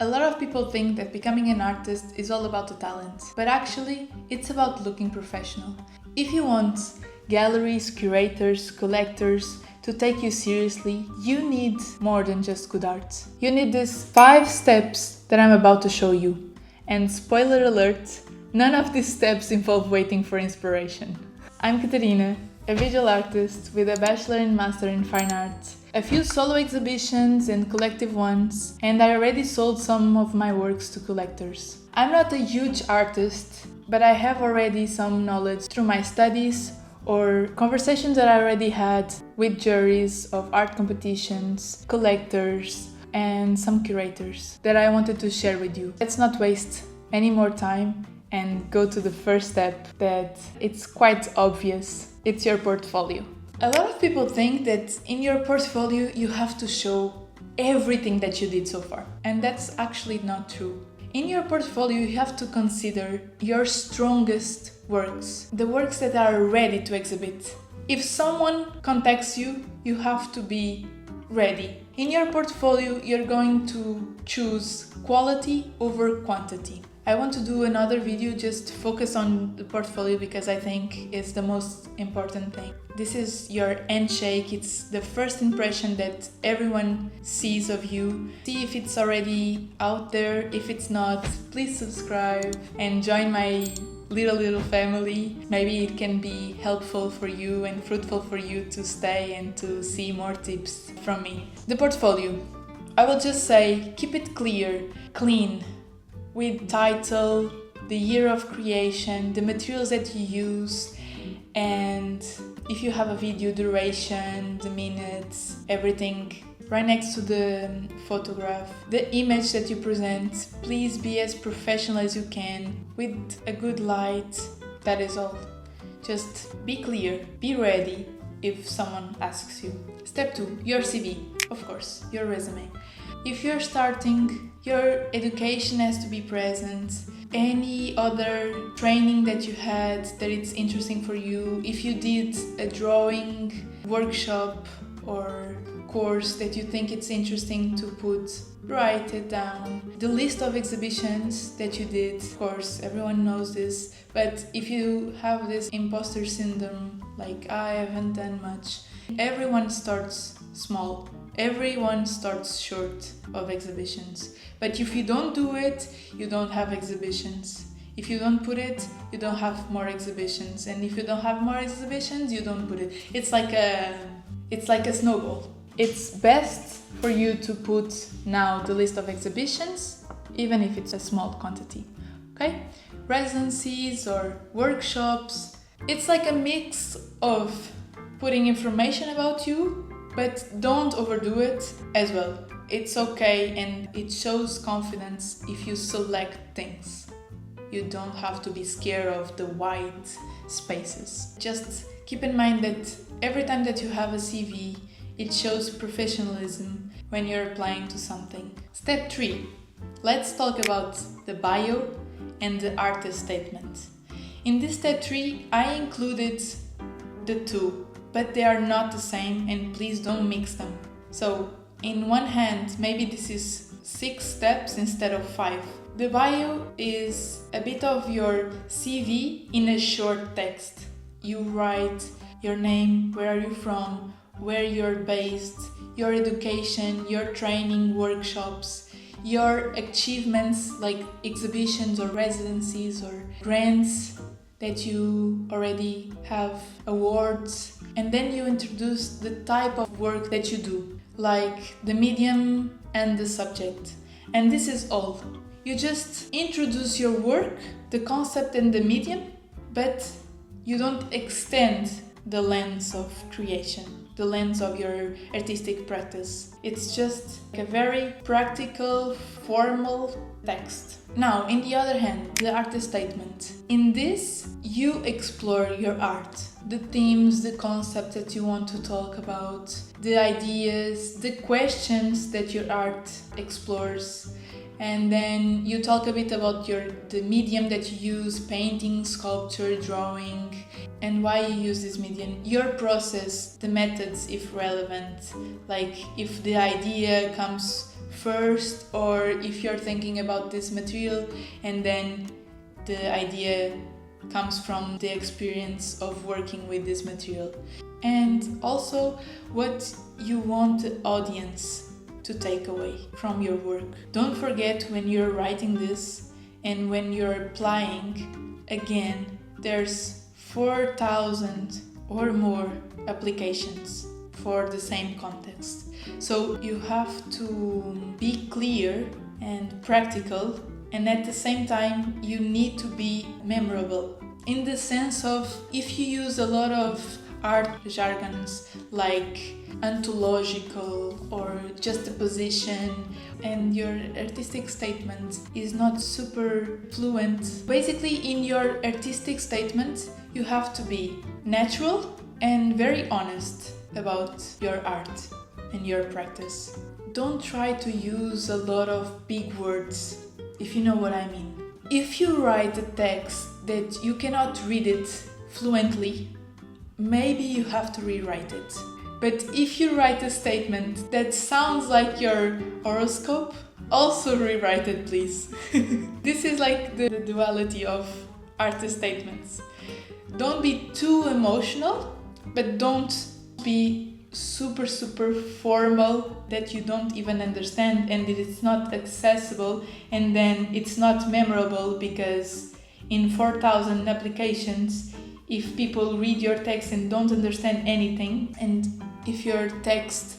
A lot of people think that becoming an artist is all about the talent, but actually, it's about looking professional. If you want galleries, curators, collectors to take you seriously, you need more than just good art. You need these 5 steps that I'm about to show you. And spoiler alert, none of these steps involve waiting for inspiration. I'm Catarina, a visual artist with a bachelor and master in fine art, a few solo exhibitions and collective ones, and I already sold some of my works to collectors. I'm not a huge artist, but I have already some knowledge through my studies or conversations that I already had with juries of art competitions, collectors, and some curators that I wanted to share with you. Let's not waste any more time and go to the first step that it's quite obvious. It's your portfolio. A lot of people think that in your portfolio you have to show everything that you did so far, and that's actually not true. In your portfolio you have to consider your strongest works, the works that are ready to exhibit. If someone contacts you, you have to be ready. In your portfolio you're going to choose quality over quantity. I want to do another video just focus on the portfolio because I think it's the most important thing. This is your handshake, it's the first impression that everyone sees of you. See if it's already out there. If it's not, please subscribe and join my little family. Maybe it can be helpful for you and fruitful for you to stay and to see more tips from me. The portfolio. I will just say, keep it clear, clean, with title, the year of creation, the materials that you use, and if you have a video, duration, the minutes, everything right next to the photograph. The image that you present, please be as professional as you can with a good light. That is all. Just be clear, be ready if someone asks you. Step 2, your CV, of course, your resume. If you're starting, your education has to be present. Any other training that you had that it's interesting for you. If you did a drawing workshop or course that you think it's interesting to put, write it down. The list of exhibitions that you did, of course, everyone knows this, but if you have this imposter syndrome, like I haven't done much, everyone starts small. Everyone starts short of exhibitions. But if you don't do it, you don't have exhibitions. If you don't put it, you don't have more exhibitions. And if you don't have more exhibitions, you don't put it. It's like a snowball. It's best for you to put now the list of exhibitions, even if it's a small quantity. Okay? Residencies or workshops. It's like a mix of putting information about you, but don't overdo it as well. It's okay and it shows confidence if you select things. You don't have to be scared of the white spaces. Just keep in mind that every time that you have a CV, it shows professionalism when you're applying to something. Step 3. Let's talk about the bio and the artist statement. In this step 3, I included the two, but they are not the same and please don't mix them. So in one hand, maybe this is 6 steps instead of 5. The bio is a bit of your CV in a short text. You write your name, where are you from, where you're based, your education, your training, workshops, your achievements like exhibitions or residencies or grants that you already have, awards, and then you introduce the type of work that you do, like the medium and the subject. And this is all. You just introduce your work, the concept and the medium, but you don't extend the lens of creation, the lens of your artistic practice. It's just a very practical, formal text. Now, in the other hand, the artist statement. In this, you explore your art, the themes, the concepts that you want to talk about, the ideas, the questions that your art explores. And then you talk a bit about the medium that you use, painting, sculpture, drawing, and why you use this medium, your process, the methods if relevant, like if the idea comes first, or if you're thinking about this material and then the idea comes from the experience of working with this material. And also what you want the audience to take away from your work. Don't forget, when you're writing this and when you're applying, again, there's 4,000 or more applications for the same context. So you have to be clear and practical, and at the same time you need to be memorable, in the sense of, if you use a lot of art jargons like ontological or juxtaposition, and your artistic statement is not super fluent, basically in your artistic statement you have to be natural and very honest about your art and your practice. Don't try to use a lot of big words, if you know what I mean. If you write a text that you cannot read it fluently, maybe you have to rewrite it. But if you write a statement that sounds like your horoscope, also rewrite it, please. This is like the duality of artist statements. Don't be too emotional, but don't be super formal that you don't even understand and that it's not accessible, and then it's not memorable, because in 4,000 applications, if people read your text and don't understand anything, and if your text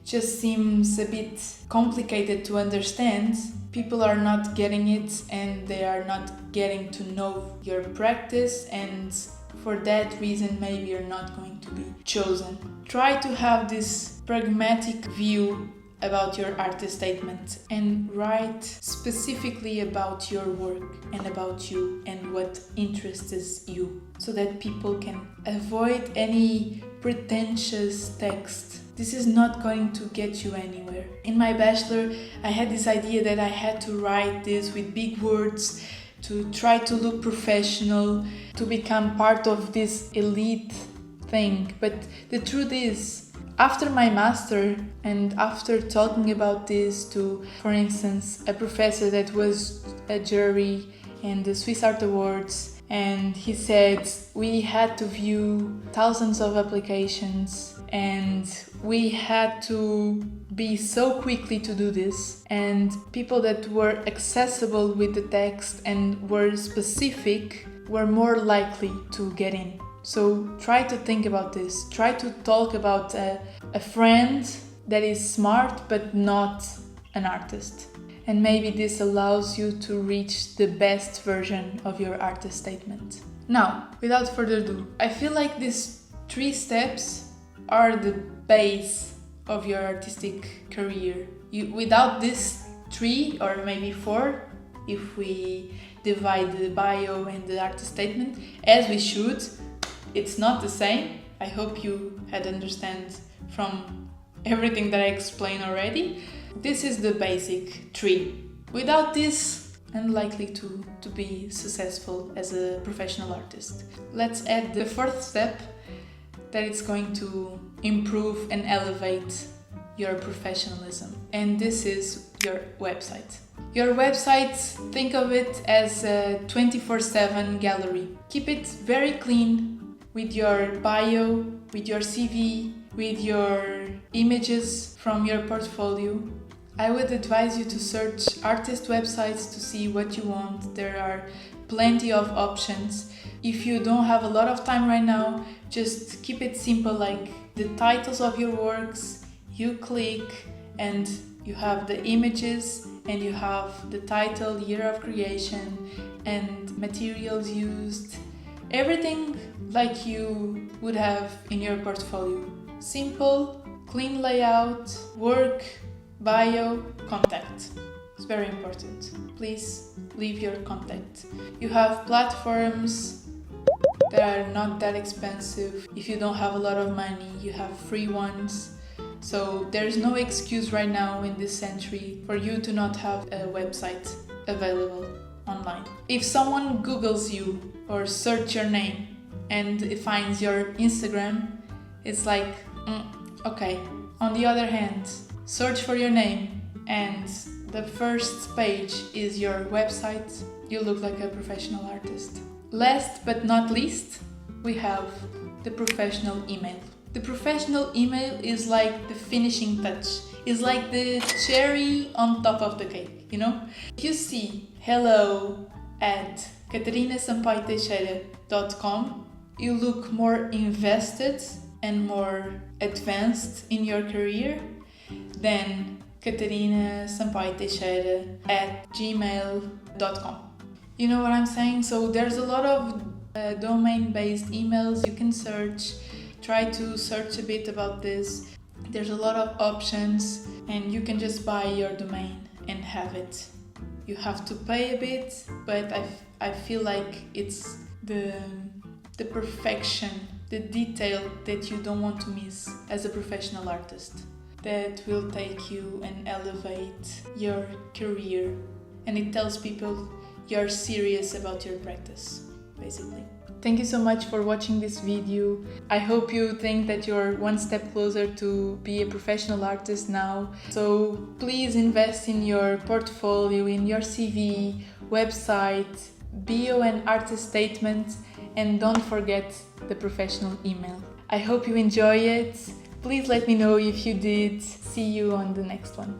just seems a bit complicated to understand, people are not getting it and they are not getting to know your practice, and for that reason maybe you're not going to be chosen. Try to have this pragmatic view about your artist statement and write specifically about your work and about you and what interests you, so that people can avoid any pretentious text. This is not going to get you anywhere. In my bachelor, I had this idea that I had to write this with big words to try to look professional, to become part of this elite thing. But the truth is, after my master and after talking about this to, for instance, a professor that was a jury in the Swiss Art Awards, and he said we had to view thousands of applications and we had to be so quickly to do this, and people that were accessible with the text and were specific were more likely to get in. So try to think about this. Try to talk about a friend that is smart but not an artist. And maybe this allows you to reach the best version of your artist statement. Now, without further ado, I feel like these 3 steps are the base of your artistic career. Without these 3 or maybe 4, if we divide the bio and the artist statement, as we should, it's not the same. I hope you had understand from everything that I explained already. This is the basic 3. Without this, unlikely to be successful as a professional artist. Let's add the 4th step, that it's going to improve and elevate your professionalism. And this is your website. Your website, think of it as a 24/7 gallery. Keep it very clean, with your bio, with your CV, with your images from your portfolio. I would advise you to search artist websites to see what you want. There are plenty of options. If you don't have a lot of time right now, just keep it simple, like the titles of your works. You click and you have the images and you have the title, year of creation, and materials used. Everything like you would have in your portfolio. Simple, clean layout, work, bio, contact. It's very important. Please leave your contact. You have platforms that are not that expensive. If you don't have a lot of money, you have free ones. So there's no excuse right now in this century for you to not have a website available online. If someone Googles you or search your name and it finds your Instagram, it's like, okay. On the other hand, search for your name and the first page is your website, you look like a professional artist. Last but not least, we have the professional email. The professional email is like the finishing touch. It's like the cherry on top of the cake, you know? If you see hello@catarinasampaio-teixeira.com, you look more invested and more advanced in your career than catarinasampaio-teixeira@gmail.com. You know what I'm saying? So there's a lot of domain-based emails you can search. Try to search a bit about this. There's a lot of options and you can just buy your domain and have it. You have to pay a bit, but I feel like it's the perfection, the detail that you don't want to miss as a professional artist, that will take you and elevate your career, and it tells people you're serious about your practice, basically. Thank you so much for watching this video. I hope you think that you're one step closer to be a professional artist now. So please invest in your portfolio, in your CV, website, bio and artist statement, and don't forget the professional email. I hope you enjoy it. Please let me know if you did. See you on the next one.